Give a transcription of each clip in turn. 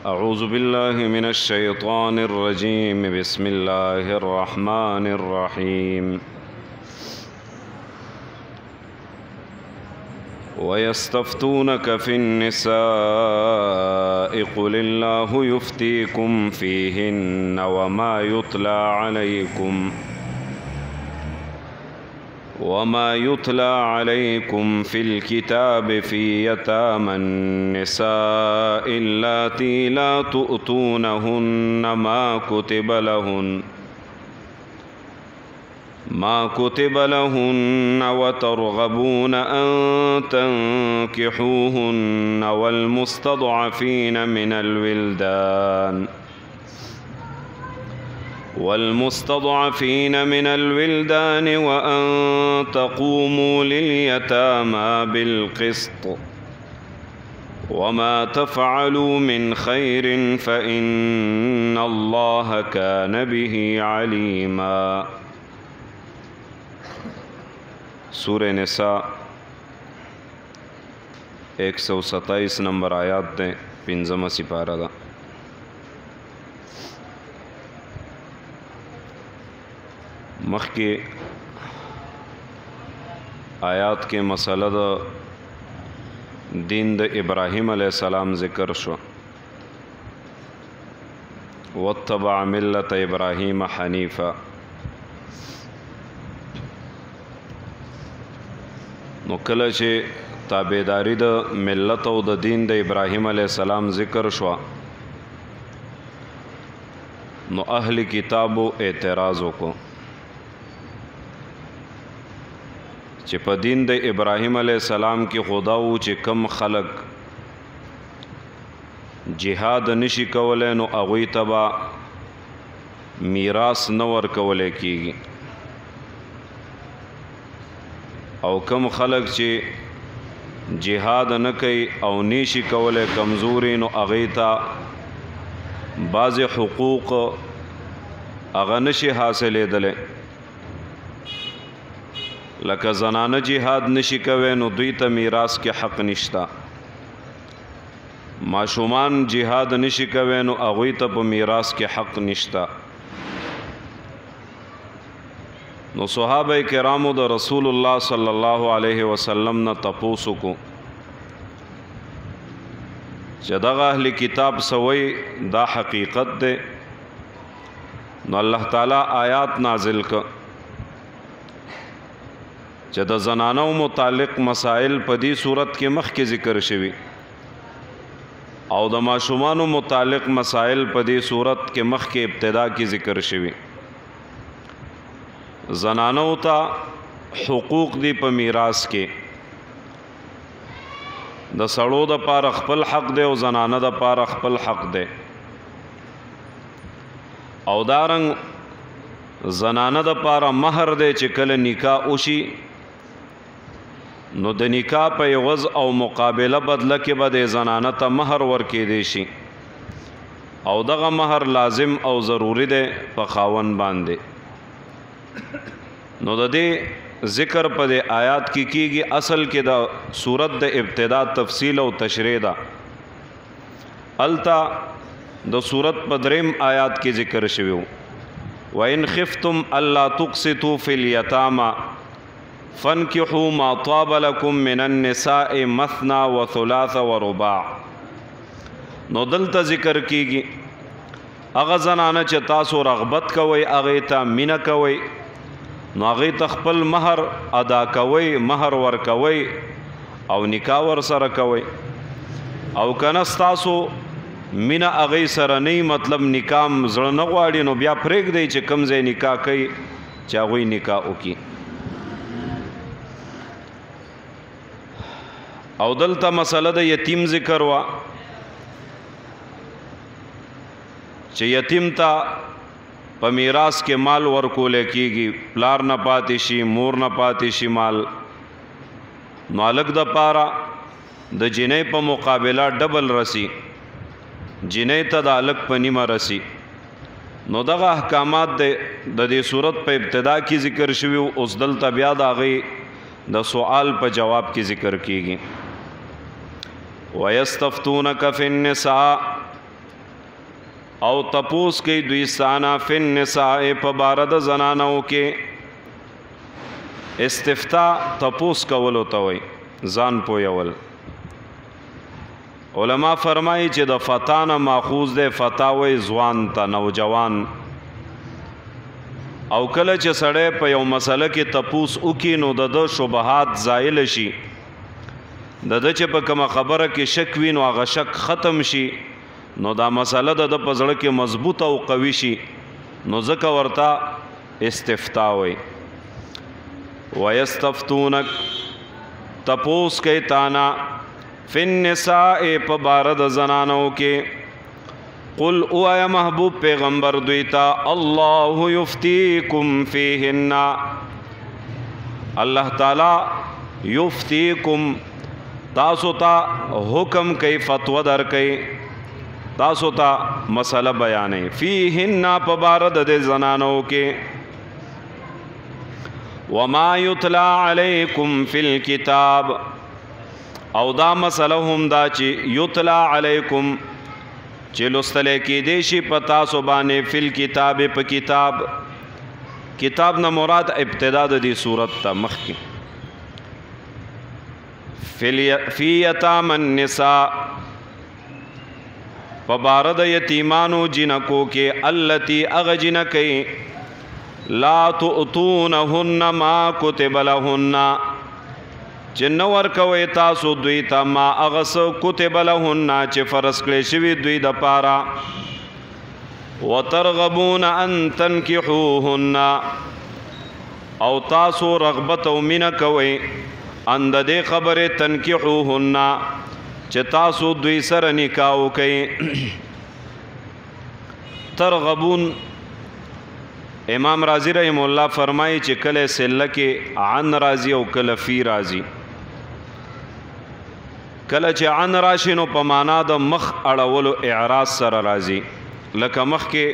अऊज़ु बिल्लाहि मिनश शैतानिर रजीम बिस्मिल्लाहिर रहमानिर रहीम वयस्तफ्तूनक फिन्निसाइ क़ुलिल्लाहु युफ्तीकुम फ़ीहिन्ना वमा युतला अलैकुम फ़िल किताबि फ़ी यतामन निसाइ अल्लाती ला तुअतूनहुन्ना मा कुतिब लहुन्न वतरगबून अन तंकिहूहुन्न والمستضعفين من الولدان وأن تقوموا لليتامى بالقسط وما تفعلوا من خير فإن الله كان به عليما سورہ نساء 127 نمبر آیات دیں 15 سپارہ دا مخکې آیات کې مسله د دین د ابراهیم علیه السلام ذکر شو واتبع ملت ابراهیم حنیفا نو کله چې تابعداري د ملت او د دین د ابراهیم علیه السلام ذکر شو نو اهل کتابو اعتراض وکړو چې په دین د ابراهیم علیه السلام کې خدا و چې کم خلق جهاد نشي کولای نو هغوی ته به میراث نه ورکولی کیږي او کم خلق چې جهاد نه کوي او نشي کولای کمزوري نو هغوی ته بعضې حقوق هغه نشي حاصلېدلی لکه زنانه جهاد نشي کوي نو دوی ته میراث کې حق نشته ماشومان جهاد نشي کوي نو هغوی ته په میراث کې حق نشته نو صحابه کرامو د رسول الله صلی الله علیه وسلم نه تپوس وکړو چې دغه اهل کتاب سوی دا حقیقت دی نو الله تعالی آیات نازل کړ چې د زنانو متعلق مسائل په دې صورت کې مخکې ذکر شوي او د ماشومانو متعلق مسائل په دې صورت کې مخکې ابتدا کې ذکر شوي زنانو ته حقوق دی په میراث کې د سړو د پاره خپل حق دی او زنانه د پاره خپل حق دی او دارنګ زنانه د پاره مہر دی چې کله نکاح وشي نو د نکاح په عوض او مقابله بدله کې به د زنانه ته مہر ورکېدی شي او دغه مہر لازم او ضروری دی په خاوند باندې نو د دې ذکر په دې آیات کې کیږي اصل کې د صورت د ابتدا تفصیل او تشریح ده التا د صورت په دریم آیات کې ذکر شوی وَإِنْ خِفْتُمْ أَلَّا تُقْسِطُوا فِي الْيَتَامَى فَانْكِحُوا مَا طَابَ لَكُم مِّنَ النِّسَاءِ مَثْنَى وَثُلَاثَ وَرُبَاعَ نو دلته ذکر کیږي هغه زنانه چې تاسو رغبت کوئ هغې ته مینه کوئ نو هغې ته خپل مہر ادا کوئ مہر ورکوئ او نکاح ورسره کوئ او کنه ستاسو مینه هغې سره نه مطلب نکاح زړه نه غواړي نو بیا پرېږدئ چې کوم ځای نکاح کوي چې هغوی نکاح وکړي او دلته مسله د یتیم ذکر وا چې یتیم ته په میراث کې مال ورکول کېږي پلار نه پاتې شي مور نه پاتې شي مال نو هلک د پاره د جنۍ په مقابله ډبل رسی جنۍ ته د هلک په نیمه رسی نو دغه احکامات د دې صورت په ابتدا کې ذکر شوي اوس دلته بیا د هغې د سوال په جواب کې ذکر کیږي وَيَسْتَفْتُونَكَ فِي النِّسَاءِ او تپوس کوي دوی ستانه فی النساء په باره د زنانو کې. استفتا تپوس کولو ته وایي، ځان پویول. علما فرمایي چې د فتا نه ماخوذ دی. فتا وایي ځوان ته، نوجوان. او کله چې سړی په یو مسله کې تپوس وکړي نو د ده شبهات زایل شي، د ده چې په کومه خبره کې شک وي نو هغه شک ختم شي، نو دا مسله د ده په زړه کې مضبوطه او قوي شي، نو ځکه ورته استفتا وایي. ویستفتونک تپوس کوي تانا فی النساء په باره د زنانو کې. قل اوایا محبوب پیغمبر دوی ته الله یفتیکم فیهن، الله تعالی یفتیکم تاسو ته حکم کوي، فتوا در کوي، تاسو ته مسله بیانوي. فیهن په باره د زنانو کې. وما یتلا علیکم فی الکتاب، او دا مسله هم دا چې یتلا علیکم چې لوستلی کېدی شي په تاسو باندې فی الکتاب په کتاب. کتاب نه مراد ابتدا د دې صورت ته مخکې. فی یتام النساء په باره د یتیمانو جنکو کې. التی اغه جنکۍ لا تؤتونهن ما کتب لهن چې نه ورکوئ تاسو دوی ته ما هغه څه کتب لهن چې فرض کړی شوي دوی دپاره. وترغبون ان تنکحوهن، او تاسو رغبت او مینه کوئ ان د دې خبرې تنکحوهن چې تاسو دوی سره نکاح وکئ. ترغبون امام رازی رحم الله فرمایي چې کله سله کې عن راضی او کله فی راضی. کله چې عن راشي نو په معنا د مخ اړولو اعراض سره راځي، لکه مخ کې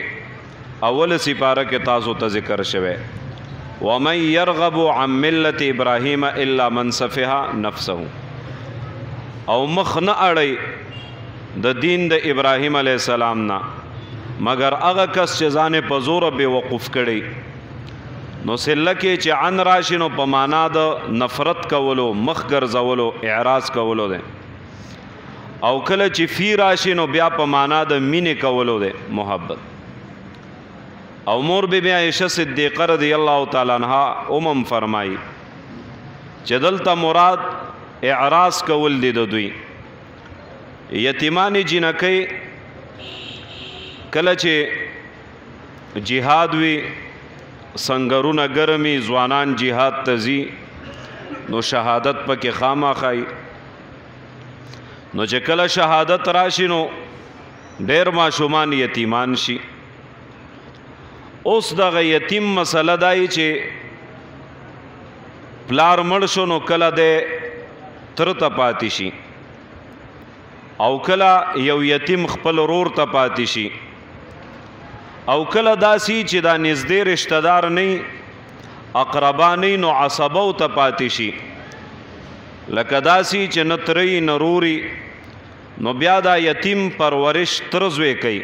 اول سپاره کې تاسو ته ذکر شوی ومن يرغب عن ملة ابراهیم الا من سفه نفسه، او مخ نه اړی د دین د ابراهیم علیه السلام نه مگر هغه کس چې ځان په زور بے وقوف کړي. نو سله کې چې عن راشي نو په معنا د نفرت کولو، مخ ګرځولو، اعراض کولو دی. او کله چې فی راشي نو بیا په معنا د مینې کولو دی، محبت. او مور بی عائشہ صدیقہ رضی الله تعالی عنها امم فرمایي چې دلته مراد اعراض کول دی د دوی. یتیمانی جنکۍ کله چې جهاد وی، سنگرونه ګرمي، ځوانان جهاد ته ځي، نو شهادت پکې خامخای. نو چې کله شهادت راشي نو ډېر ماشومان یتیمان شي. اوس دغه یتیم مسله دای چې پلار مړ شو نو کله د تر ته پاتې شي، او کله یو یتیم خپل ورور ته پاتې شي، او کله داسي چې دا نږدې رشتہ دار نه، اقربا نه، نو عصبو ته پاتې شي، لکه داسي چې نه ترې نه روري. نو بیا دا یتیم پرورش ترزوی کوي.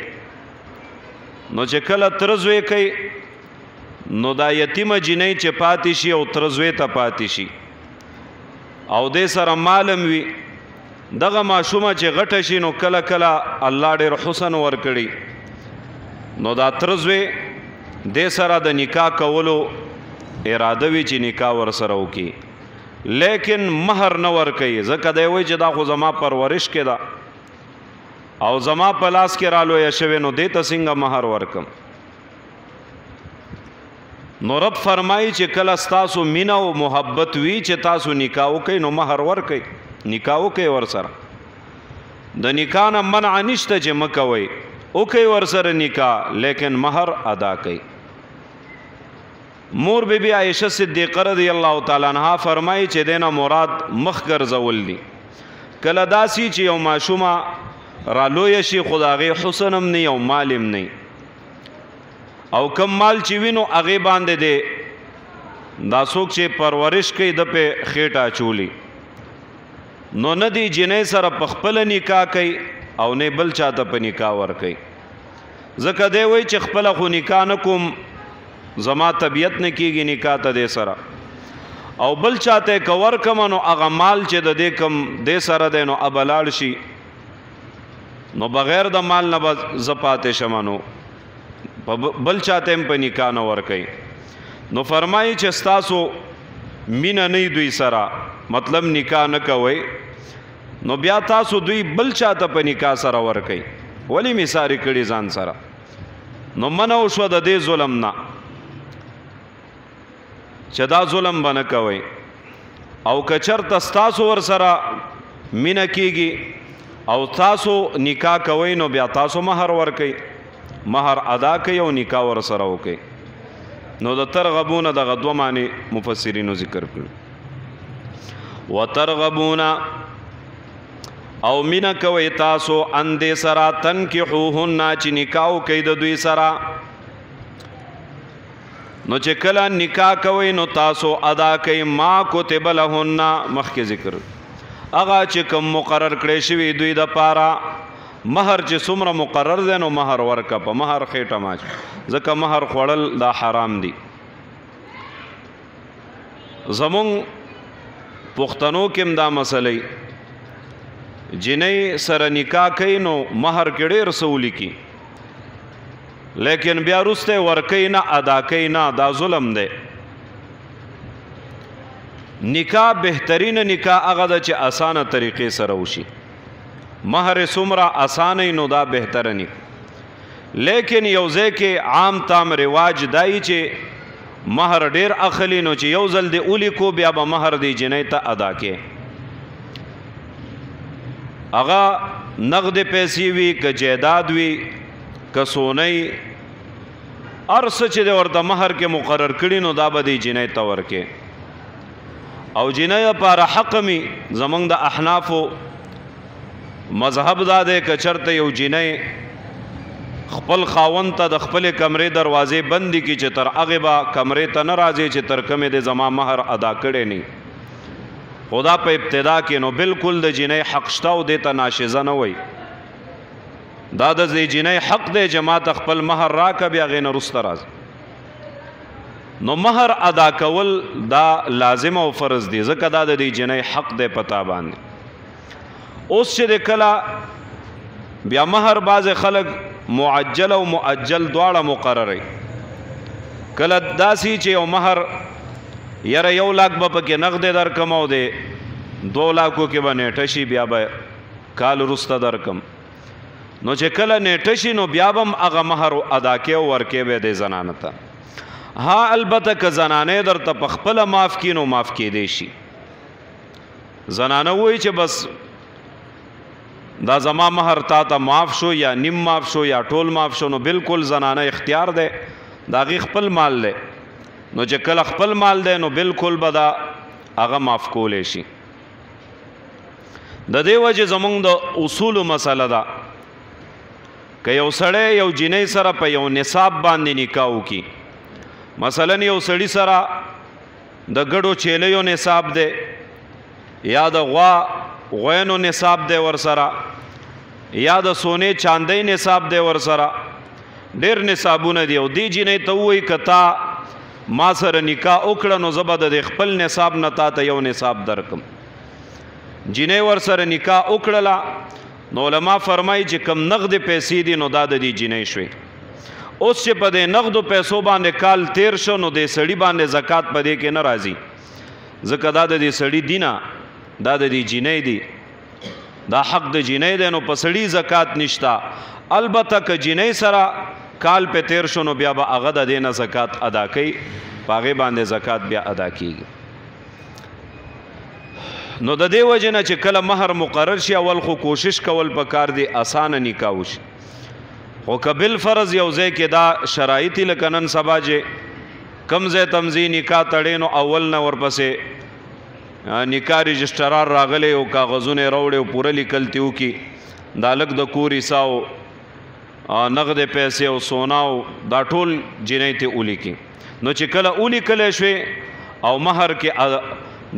نو چې کله ترزوی کوي نو دا یتیمه جنۍ چې پاتې شي او ترزوی ته پاتې شي او دې سره مالم وي، دغه ماشومه چې غټه شي نو کله کله الله ډېر حسن ورکړي، نو دا ترزوی دې سره د نکاح کولو اراده وي چې نکاح ور سره وکړي، لیکن مہر نه ورکوي، ځکه دی وایي چې دا خو زما پرورش کې ده او زما په لاس کې را لویه شوې، نو دې ته څنګه مہر ورکم. نو رب فرمایي چې کله ستاسو مینه او محبت وي چې تاسو نکاح وکئ نو مہر ورکئ، نکاح وکئ ور سره. د نکاح نه منع نشته چې مه کوئ، وکئ ور سره نکاح، لیکن مہر ادا کئ. مور بی بی عائشہ صدیقہ رضی اللہ تعالی عنہ فرمایي چې دینه مراد مخ ګرځول دي. کله داسي چې یو ماشومه را لوی شي خدای حسنم نه او مالم نه، او کم مال چې وینو هغه باندې دی دا څوک چې پرورش کوي د په خېټه چولی، نو نه دی جنې سره په خپل نکاح کوي او نه بل چاته په نکاح ور کوي، ځکه دی وایي چې خپله خو نکاح نه کوم زما طبیعت نه کېږي نکاح ته دې سره او بل چاته که ورکم نو هغه مال چې د دې کم دې سره دی نو ابه لاړ شي نو بغیر د مال نه به زه پاتې شم نو بل چاته هم په نکاح نه ورکوي نو فرمایي چې ستاسو مینه نه دوی سره مطلب نکاح نه کوئ نو بیا تاسو دوی بل چاته په نکاح سره ورکوي ولې مثاري کړي ځان سره نو منع وشوه د دې ظلم نه چې دا ظلم به نه کوئ او که چېرته ستاسو ورسره مینه کېږي او تاسو نکاح کوئ نو بیا تاسو مهر ورکوئ مهر ادا کوي او نکاح ورسره وکړئ نو د ترغبونه دغه دوه معنی مفسرینو ذکر کړي وترغبون او مینه کوئ تاسو اندې سره تنکحوهن چې نکاح کوي د دوی سره نو چې کله نکاح کوئ نو تاسو ادا کوئ ما کتب لهن مخکې ذکر هغه چې کوم مقرر کړی شوي دوی د پاره مهر چې څومره مقرر دی نو مهر ورکه په مهر خېټه ماچ ځکه مهر خوړل دا حرام دي زمونږ پښتنو کې هم دا مسئله جنۍ سره نکاح کوي نو مهر کې ډېر څه ولیکي لیکن بیا وروسته ورکوي نه ادا کوي نه دا ظلم دی نکاح بهترینه نکاح هغه ده چې اسانه طریقې سره وشي مهر څومره اسانه نو دا بهتره نی لیکن یو ځای کې عام تام رواج دای چې مهر ډیر اخلي نو چې یو ځل دی اولی کو بیا به مهر دی جنۍ ته ادا کې هغه نقد پیسې وي که جیداد وي که سونی هر څه چې دی ورته مهر کې مقرر کړي نو دا به دی جنۍ ته ورکې او جنۍ لپاره حق می زمونږ د احنافو مذهب دا دی که چرته یو جنۍ خپل خاوند ته د خپل کمرې دروازې بندي کی چې تر هغه به کمرې ته نه راځي چې تر کومې د زما مهر ادا کړی نه خدا په ابتدا کې نو بالکل د جنۍ حق شته او دې ته ناشزه نه وای دا د جنۍ حق دی چې ما ته خپل مهر راکه بیا هغې نه وروسته راځي نو مهر ادا کول دا لازم او فرض دی ځکه دا د دې جنۍ حق دی پتا باندې اوس چې د کله بیا مهر بعض خلک معجل او مؤجل دواړه مقرري کله داسي چې یو مهر یاره 1 لاک به پکې نغد درکم او دی 2 لاکو کې به نیټه شي بیا به کال وروسته درکم نو چې کله نیټه شي نو بیا به هم هغه مهر ادا کې او ورکې به دی زنانه ته ها البته که زنانه درته په خپله معاف کړي نو معاف کېدی شي زنانه وایي چې بس دا زما مهر تا ته معاف شو یا نیم معاف شو یا ټول معاف شو نو بالکل زنانه اختیار دی دا غي خپل مال دی نو چې کله خپل مال دی نو بالکل به دا هغه معاف کولی شي د دې وجې زمونږ د اصولو مسله ده که یو سړی یو جنۍ سره په یو نصاب باندې نکاح وکړي مثلا یو سړي سره د ګډو چیلیو نصاب دی یا د غوینو نصاب دی ورسره یا د سونې چاندۍ نصاب دی ورسره ډېر نصابونه دي او دې جنۍ ته ووایي که تا ما سره نکاح وکړه نو زه به د خپل نصاب نه تا ته یو نصاب درکم جنۍ ورسره نکاح وکړله نو علما فرمایي چې کم نغد پیسې دي نو دا د دې جنۍ شوې اوس چې په دې نغدو پیسو باندې کال تیر شو نو دې سړي باندې زکات په دې کې نه راځي ځکه دا د دې سړي دی نه دا د دې جنۍ دی دا حق د جنۍ دی نو په سړي زکات نشته البته که جنۍ سره کال په تیر شو نو بیا به هغه د دې نه زکات ادا کوي په هغې باندې زکات بیا ادا کیږي نو د دې وجې نه چې کله مهر مقرر شي اول خو کوشش کول پکار دی اسانه نکاح وشي خو که بالفرض یو ځای کې دا شرایط لکه نن سبا چې کم ځای تمځي نکاح تړې نو اول نه ورپسې نکاح رجسټرار راغلی او کاغذونه راوړې او پوره لیکلتي وکړي دا لږ د کور حصه او نغد پیسې او سونا او دا ټول جنۍ ته ولیکي نو چې کله ولیکلی شوې او مهر کې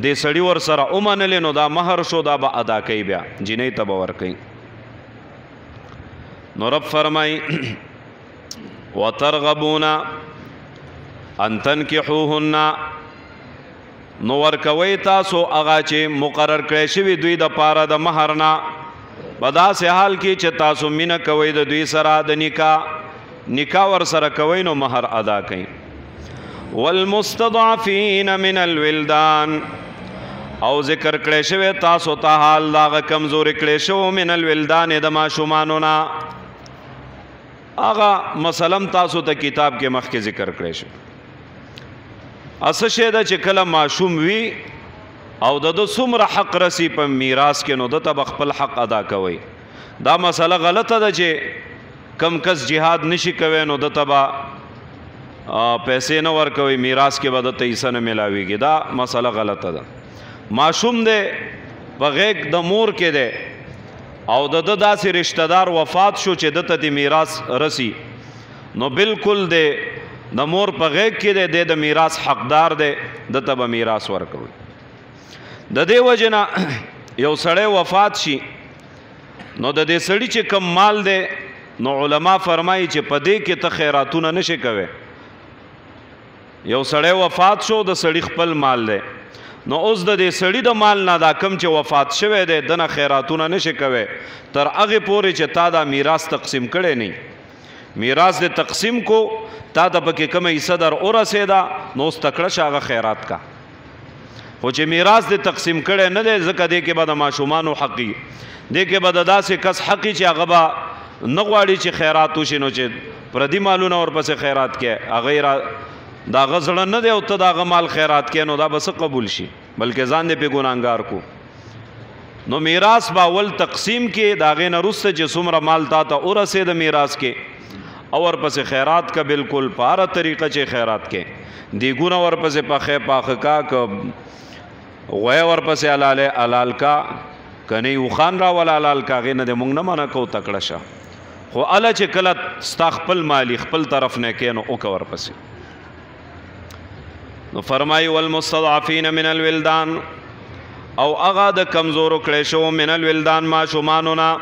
دې سړي ورسره ومنلې نو دا مهر شو دا به ادا کوي بیا جنۍ ته به ورکوي نو رب فرمایي وترغبون ان تنکحوهن نو ورکوي تاسو هغه چې مقرر کړی شوي دوی د پاره د مہر نه په داسې حال کې چې تاسو مینه کوئ د دوی سره د نکاح ور سره کوئ نو مہر ادا کړئ والمستضعفین من الولدان او ذکر کړی شوی تاسو ته حال د هغه کمزوري کړی شو من الولدان د ماشومانو نه هغه مثلا تاسو ته کتاب کې مخکې ذکر کړی شو اسه شه دا چې کله ماشوم وي او د څومره حق رسی په میراث کې نو د خپل حق ادا کوي دا مسله غلطه ده چې کم کس جهاد نشي کوي نو د تبا پیسې نه ورکوي میراث کې به د پیسې نه ملاويږي دا مسله غلطه ده ماشوم دې په غیږ د مور کې ده او د داسې رشتہ دار وفات شو چې د ته میراث رسی نو بالکل دې د مور په غیږ کې د میراث حقدار دی د ته به میراث ورکوي د دې وجه نه یو سړی وفات شي نو د دې سړي چې کم مال دی نو علما فرمایي چې په دې کې ته خیراتونه نشي کوي یو سړی وفات شو د سړي خپل مال دی نو اوس د دې سړي د مال نه دا کم چې وفات شوی دی دنه خیراتونه نشي کوي تر هغې پورې چې تا دا میراث تقسیم کړی نه میراث د تقسیم کو تا د پکې کومه حصہ در ورسېده نو اوس تکړه شه هغه خیرات کا خو چې میراث د تقسیم کړی نه دی ځکه دې کې به د ماشومانو حقي دې کې به د داسې کس حقي چې هغه به نه غواړي چې خیرات وشي نو چې پردي مالونه ورپسې خیرات کې هغه د هغه زړه نه دی او ته د هغه مال خیرات کې نو دا به څه قبول شي بلکې ځان دې پې ګناهګار کو نو میراث به اول تقسیم کې د هغې نه وروسته چې څومره مال تا ته ورسېده میراث کې اور پس خیرات کا بالکل پارا طریقہ چے خیرات کے دیگونا ور پس پخے پاخ کا غوی ور پس علال کا کنی وخان را ولا علال کا غین دے مونږ نه مانا کو تکړه شه خو الا چې کله ستا خپل مالی خپل طرف نه کینو او ور پس نو فرمای والمستضعفین من الولدان او اغا د کمزورو کړي شو من الولدان ما شومانونا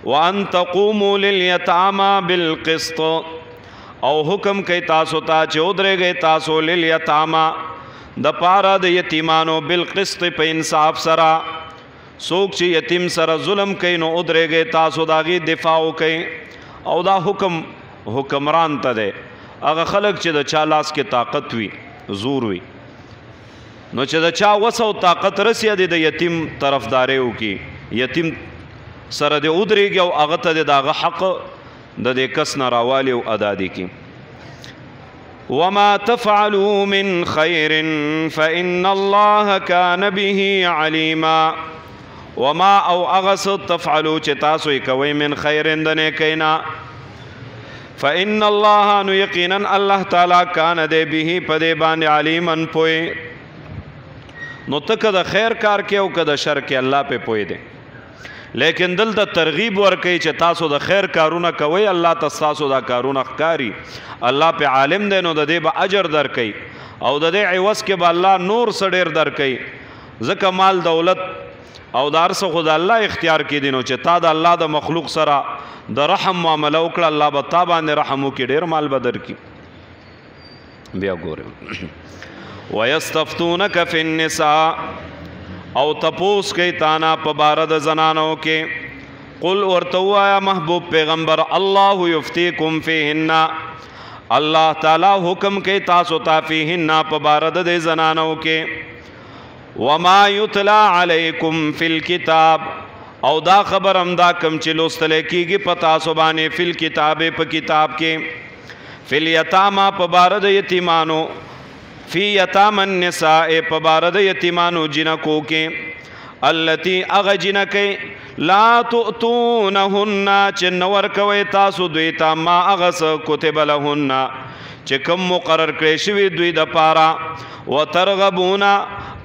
وان تقوموا لليتامى بالقسط او حکم کوي تاسو ته چې ودرېږئ تاسو لليتامى د پاره د یتیمانو بالقسط په انصاف سره څوک چې یتیم سره ظلم کوي نو ودرېږئ تاسو د هغې دفاع وکئ او دا حکمران ته دی هغه خلک چې د چا لاس کې طاقت وي زور وي نو چې د چا وس او طاقت رسي د یتیم طرفداري وکړي یتیم سره د ودرېږي او هغه ته د هغه حق د دې کس نه راوالي او ادا دي کی وما تفعلوا من خير فإن الله كان به عليما وما او اغس تفعلوا چې تاسو یې کوئ من خیر د نیکینا فإن الله نو یقینا الله تعالی کان دی به په دې باندې علیما پوی نو ته که د خیر کار کې او که د شر کې الله په پوی دی لیکن دلته ترغیب ورکوي چې تاسو د خیر کارونه کوئ الله تاسو دا کارونه ښکاري الله په عالم دی نو د دې به اجر درکوي او د دې عوض کې به الله نور څه ډېر درکوي ځکه مال دولت او د هر څه خو د الله اختیار کې دي نو چې تا د الله د مخلوق سره د رحم معامله وکړه الله به تا باندې رحم وکړي ډېر مال به درکړي بیا ګورئ ویستفتونک فی النساء او تپوس کئی تانا پا بارد زنانو کے قل ورتوایا محبوب پیغمبر اللہ یفتیکم فیہن اللہ تعالی حکم کئی تاسو تا فیہن پا بارد دے زنانو کے وما یتلا علیکم فی الکتاب او دا خبر ہم دا کم چلو استلے کی گی پتا سبانے فی الکتاب پا کتاب کے فی الیتاما پا بارد یتیمانو فی یتام النساء پا بارد یتیمانو جنکو کے اللتی اغ جنکی لا تؤتونہن چه نور کوئی تاسو دویتا ما اغس کتب لہن چه کم مقرر کریشوی دوی دا پارا و ترغبونا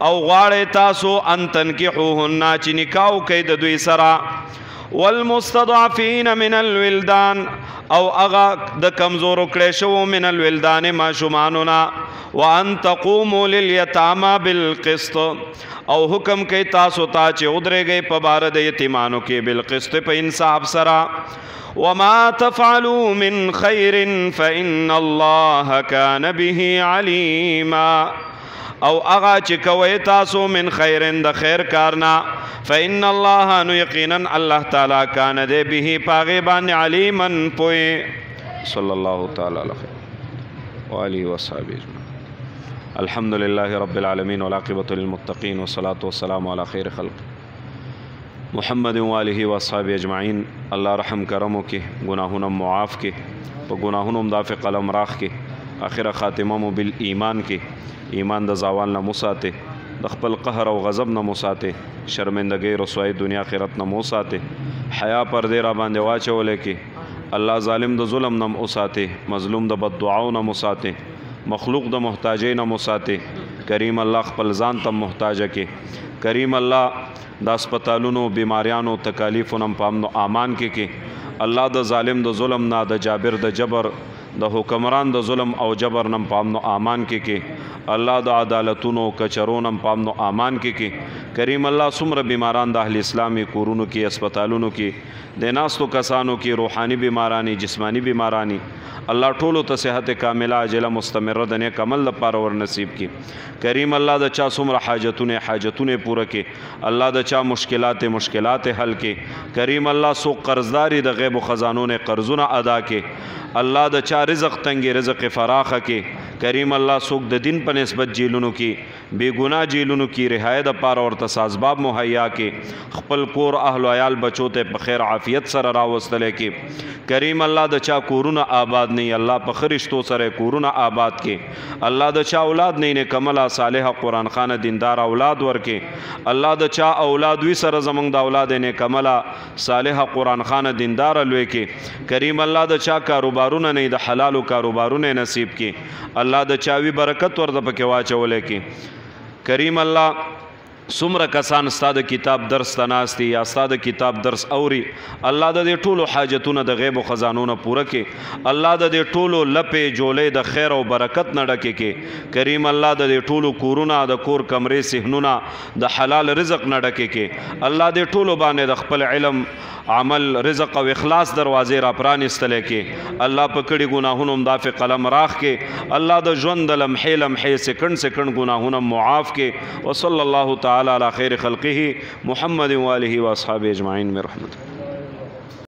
او غاڑی تاسو ان تنکحوہن چه نکاو کئی دا دوی سرا والمستضعفین من الولدان او اغا د کمزورو کړی شو من الولدان ما شمانونا وان تقوموا لليتامى بالقسط او حکم کوي تاسو ته چې ودرېږئ په باره د یتیمانو کې بالقسط په انصاف سره وما تفعلوا من خير فإن الله كان به عليما او اغا چې کوي تاسو من خیرن د خیر کارنا فإن الله نو یقینا الله تعالی کان دې به پاغه باندې علیمن پوي صلی الله تعالی علیه و آله و صحبه الحمد لله رب العالمين والعاقبة للمتقين والصلاة والسلام على خير خلق محمد و آله و صحبه اجمعین. الله رحم کرمو کې گناهونه معاف کې په گناهونو مدافع قلم راخ کې اخر خاتمه مو بالایمان کې ایمان د زاوال نه مساته د خپل قهر او غضب نه مساته شرمندګي رسوایی دنیا آخرت نه مساته حیا پردې را باندې واچولې کې الله ظالم د ظلم نه مساته مظلوم د بد دعاو نه مساته مخلوق د محتاجۍ نه مساته کریم الله خپل ځان ته محتاج کې کریم الله د اسپیټالونو بیماریانو تکالیفونو په امن او امان کې الله د ظالم د ظلم نه د جابر د جبر د حکمران د ظلم او جبر نم په امن او امان کې الله د عدالتونو کچرونو په امن او امان کې کریم الله څومره بیماران د اهل اسلامي کورونو کې اسپیټالونو کې د ناستو کسانو کې روحاني بیمارانی جسمانی بیمارانی الله ټولو ته صحت کامله عاجله مستمره د نیک عمل لپاره ور نصیب کړي کریم الله د چا څومره حاجتونه پوره کړي الله د چا مشکلات حل کړي کریم الله سو قرضداري د غیب خزانو نه قرضونه ادا کړي الله د چا رزق تنګي رزق فراخه کې کریم الله سوک د دین په نسبت جیلونو کې بے گناہ جیلونو کې رهایت لپاره ورته اسباب مهیا کې خپل کور اهل او عیال بچو ته په خیر عافیت سره راوستل کې کریم الله د چا کورونه آباد نه الله په خرشتو سره کورونه آباد کې الله د چا اولاد نه کملا صالح قرآن خانه دیندار اولاد ورکې الله د چا اولاد وی سره زمنګ د اولاد نه کملا صالح قرآن خانه دیندار لوي کې کریم الله د چا کاروبارونه نه د حلالو کاروبارونه نصیب کې الله د چاوي برکت ورته پکې واچولې کې کریم الله څومره کسان استاد کتاب درس تناستي یا استاد کتاب درس اوري الله د دې ټولو حاجتونه د غیب او خزانونو پوره کې الله د دې ټولو لپې جولې د خیر او برکت نه ډکې کې کریم الله د دې ټولو کورونه د کور کمرې صحنونه د حلال رزق نه ډکې کې الله دې ټولو باندې د خپل علم عمل رزق او اخلاص دروازې را پرانستلې کې الله په کړي ګناهونو مدافع قلم راخ کې الله د ژوند لمحې سکند ګناهونو معاف کې وصلی الله تعالی علی خیر خلقه محمد و آله و اصحابه اجمعین برحمته.